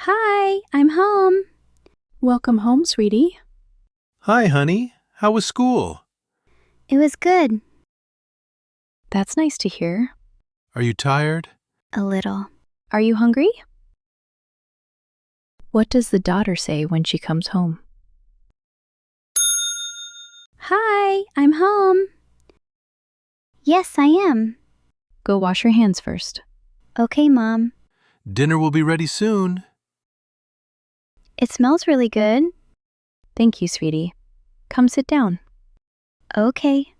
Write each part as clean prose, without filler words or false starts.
Hi, I'm home. Welcome home, sweetie. Hi, honey. How was school? It was good. That's nice to hear. Are you tired? A little. Are you hungry? What does the daughter say when she comes home? Hi, I'm home. Yes, I am. Go wash your hands first. Okay, Mom. Dinner will be ready soon. It smells really good. Thank you, sweetie. Come sit down. Okay.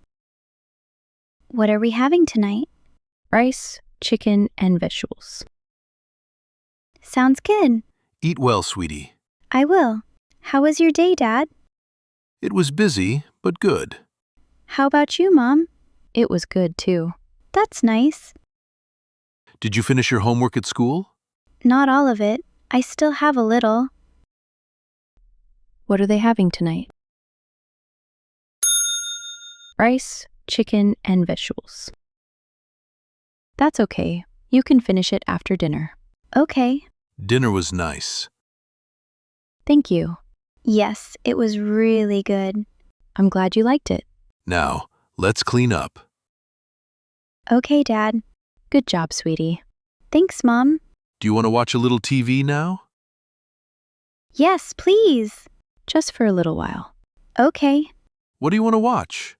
What are we having tonight? Rice, chicken, and vegetables. Sounds good. Eat well, sweetie. I will. How was your day, Dad? It was busy, but good. How about you, Mom? It was good, too. That's nice. Did you finish your homework at school? Not all of it. I still have a little. What are they having tonight? Rice, chicken, and vegetables. That's okay. You can finish it after dinner. Okay. Dinner was nice. Thank you. Yes, it was really good. I'm glad you liked it. Now, let's clean up. Okay, Dad. Good job, sweetie. Thanks, Mom. Do you want to watch a little TV now? Yes, please. Just for a little while. Okay. What do you want to watch?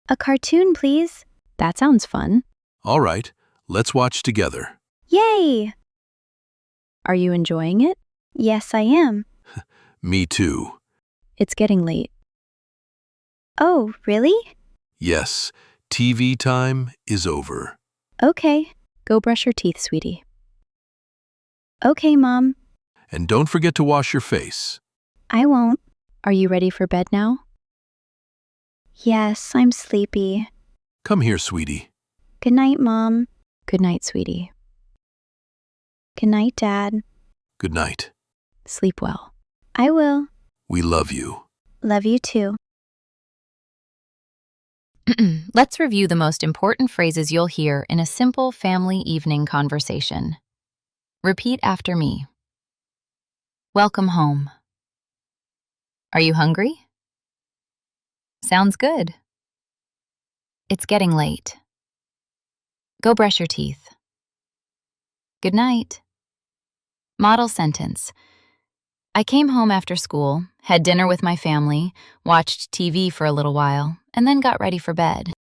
A cartoon, please. That sounds fun. All right, let's watch together. Yay! Are you enjoying it? Yes, I am. Me too. It's getting late. Oh, really? Yes, TV time is over. Okay. Go brush your teeth, sweetie. Okay, Mom. And don't forget to wash your face. I won't. Are you ready for bed now? Yes, I'm sleepy. Come here, sweetie. Good night, Mom. Good night, sweetie. Good night, Dad. Good night. Sleep well. I will. We love you. Love you too. Let's review the most important phrases you'll hear in a simple family evening conversation. Repeat after me. Welcome home. Are you hungry? Sounds good. It's getting late. Go brush your teeth. Good night. Model sentence. I came home after school, had dinner with my family, watched TV for a little while, and then got ready for bed.